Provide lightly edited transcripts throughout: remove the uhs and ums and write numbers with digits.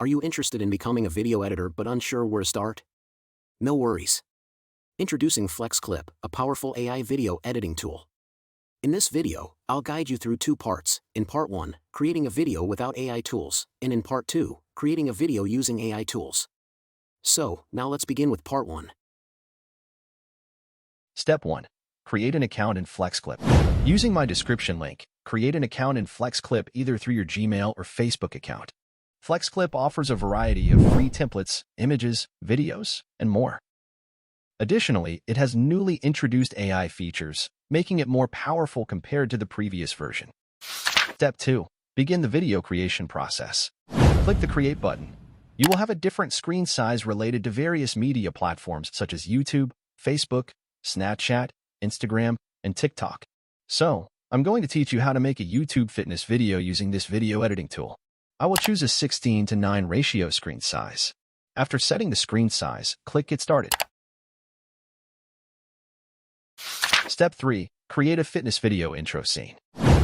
Are you interested in becoming a video editor but unsure where to start? No worries. Introducing FlexClip, a powerful AI video editing tool. In this video, I'll guide you through two parts. In part 1, creating a video without AI tools, and in part 2, creating a video using AI tools. So, now let's begin with part 1. Step 1. Create an account in FlexClip. Using my description link, create an account in FlexClip either through your Gmail or Facebook account. FlexClip offers a variety of free templates, images, videos, and more. Additionally, it has newly introduced AI features, making it more powerful compared to the previous version. Step 2. Begin the video creation process. Click the Create button. You will have a different screen size related to various media platforms such as YouTube, Facebook, Snapchat, Instagram, and TikTok. So, I'm going to teach you how to make a YouTube fitness video using this video editing tool. I will choose a 16:9 ratio screen size. After setting the screen size, click Get Started. Step 3. Create a fitness video intro scene.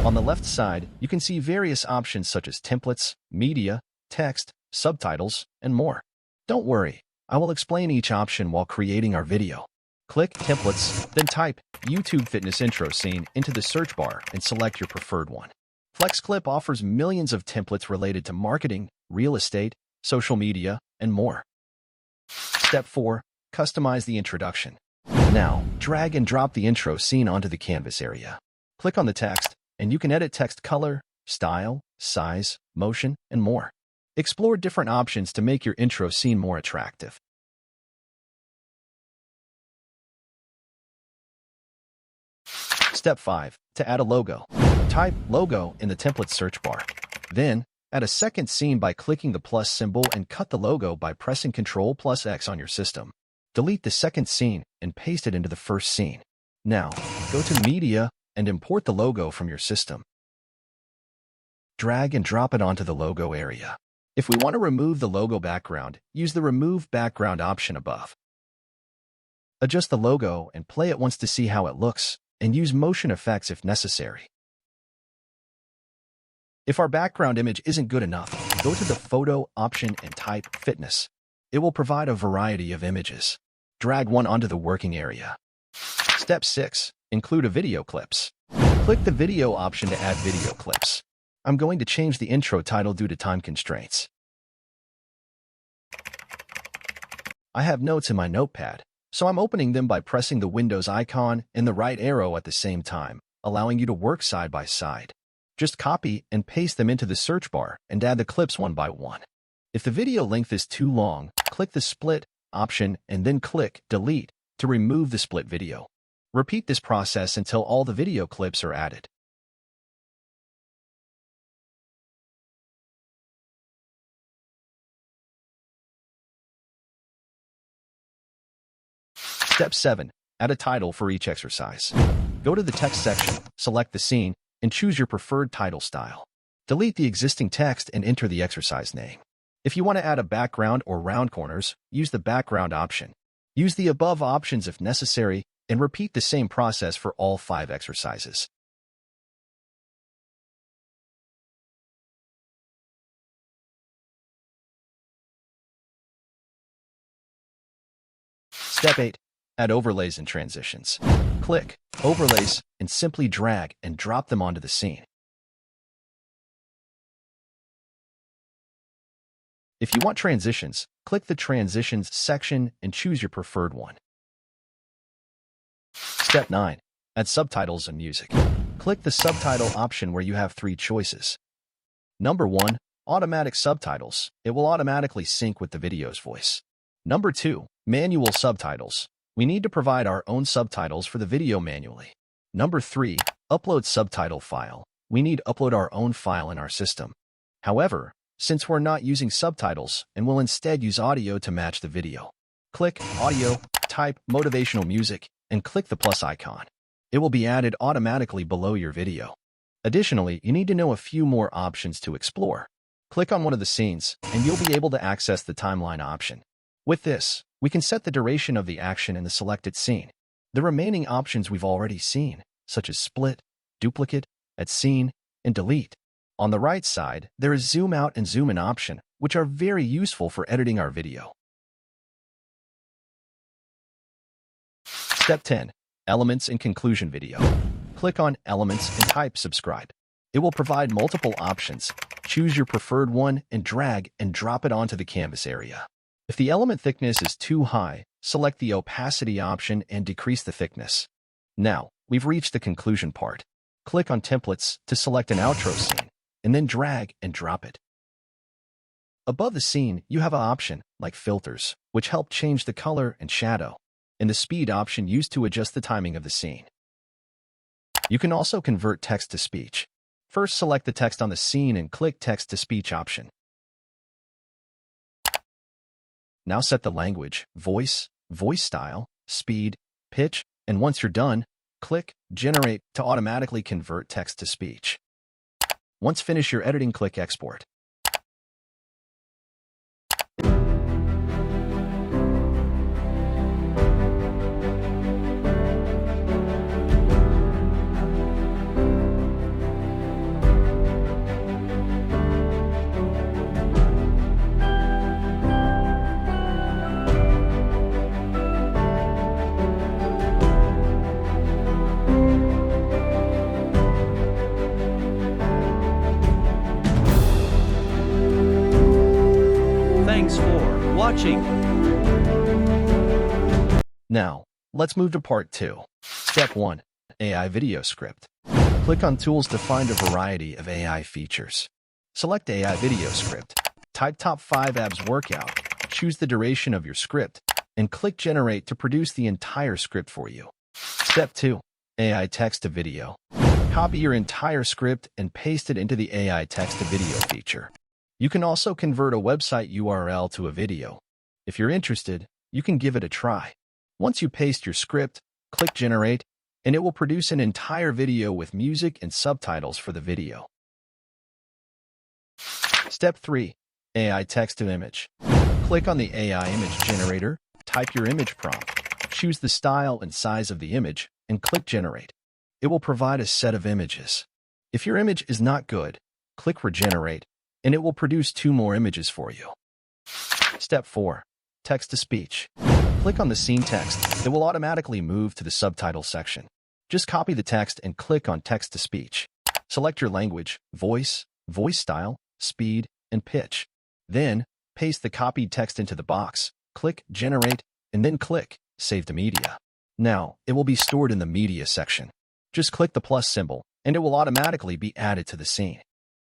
On the left side, you can see various options such as templates, media, text, subtitles, and more. Don't worry, I will explain each option while creating our video. Click Templates, then type YouTube Fitness Intro Scene into the search bar and select your preferred one. FlexClip offers millions of templates related to marketing, real estate, social media, and more. Step 4. Customize the introduction. Now, drag and drop the intro scene onto the canvas area. Click on the text, and you can edit text color, style, size, motion, and more. Explore different options to make your intro scene more attractive. Step 5. To add a logo. Type logo in the template search bar. Then, add a second scene by clicking the plus symbol and cut the logo by pressing Ctrl+X on your system. Delete the second scene and paste it into the first scene. Now, go to Media and import the logo from your system. Drag and drop it onto the logo area. If we want to remove the logo background, use the Remove Background option above. Adjust the logo and play it once to see how it looks, and use motion effects if necessary. If our background image isn't good enough, go to the Photo option and type Fitness. It will provide a variety of images. Drag one onto the working area. Step 6. Include a video clips. Click the Video option to add video clips. I'm going to change the intro title due to time constraints. I have notes in my notepad, so I'm opening them by pressing the Windows icon and the right arrow at the same time, allowing you to work side by side. Just copy and paste them into the search bar and add the clips one by one. If the video length is too long, click the Split option and then click Delete to remove the split video. Repeat this process until all the video clips are added. Step 7. Add a title for each exercise. Go to the text section, select the scene, and choose your preferred title style. Delete the existing text and enter the exercise name. If you want to add a background or round corners, use the background option. Use the above options if necessary, and repeat the same process for all 5 exercises. Step 8. Add overlays and transitions. Click Overlays and simply drag and drop them onto the scene. If you want transitions, click the Transitions section and choose your preferred one. Step 9. Add subtitles and music. Click the Subtitle option where you have 3 choices. Number 1. Automatic subtitles. It will automatically sync with the video's voice. Number 2. Manual subtitles. We need to provide our own subtitles for the video manually. Number 3. Upload subtitle file. We need to upload our own file in our system. However, since we're not using subtitles and will instead use audio to match the video, click Audio, type Motivational Music, and click the plus icon. It will be added automatically below your video. Additionally, you need to know a few more options to explore. Click on one of the scenes, and you'll be able to access the timeline option. With this, we can set the duration of the action in the selected scene. The remaining options we've already seen, such as split, duplicate, add scene, and delete. On the right side, there is zoom out and zoom in option, which are very useful for editing our video. Step 10. Elements and Conclusion Video. Click on Elements and type Subscribe. It will provide multiple options. Choose your preferred one and drag and drop it onto the canvas area. If the element thickness is too high, select the opacity option and decrease the thickness. Now, we've reached the conclusion part. Click on Templates to select an outro scene, and then drag and drop it. Above the scene, you have an option like filters, which help change the color and shadow, and the speed option used to adjust the timing of the scene. You can also convert text to speech. First, select the text on the scene and click Text to Speech option. Now set the language, voice style, speed, pitch, and once you're done, click Generate to automatically convert text to speech. Once finished your editing, click Export. Thanks for watching. Now, let's move to part 2. Step 1. AI Video Script. Click on Tools to find a variety of AI features. Select AI Video Script. Type Top 5 Abs Workout. Choose the duration of your script, and click Generate to produce the entire script for you. Step 2. AI Text to Video. Copy your entire script and paste it into the AI Text to Video feature. You can also convert a website URL to a video. If you're interested, you can give it a try. Once you paste your script, click Generate, and it will produce an entire video with music and subtitles for the video. Step 3. AI Text to Image. Click on the AI Image Generator, type your image prompt, choose the style and size of the image, and click Generate. It will provide a set of images. If your image is not good, click Regenerate, and it will produce 2 more images for you. Step 4. Text to Speech. Click on the scene text. It will automatically move to the subtitle section. Just copy the text and click on Text to Speech. Select your language, voice style, speed, and pitch. Then, paste the copied text into the box, click Generate, and then click Save to Media. Now, it will be stored in the Media section. Just click the plus symbol, and it will automatically be added to the scene.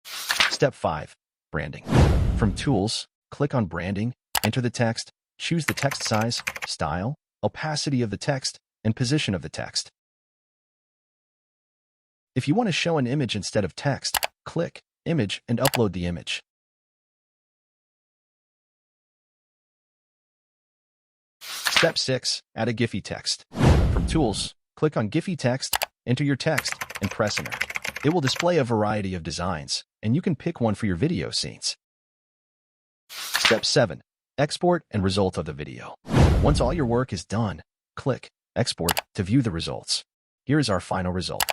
Step 5. Branding. From Tools, click on Branding, enter the text, choose the text size, style, opacity of the text, and position of the text. If you want to show an image instead of text, click Image and upload the image. Step 6. Add a Giphy text. From Tools, click on Giphy text, enter your text, and press Enter. It will display a variety of designs, and you can pick one for your video scenes. Step 7. Export and result of the video. Once all your work is done, click Export to view the results. Here is our final result.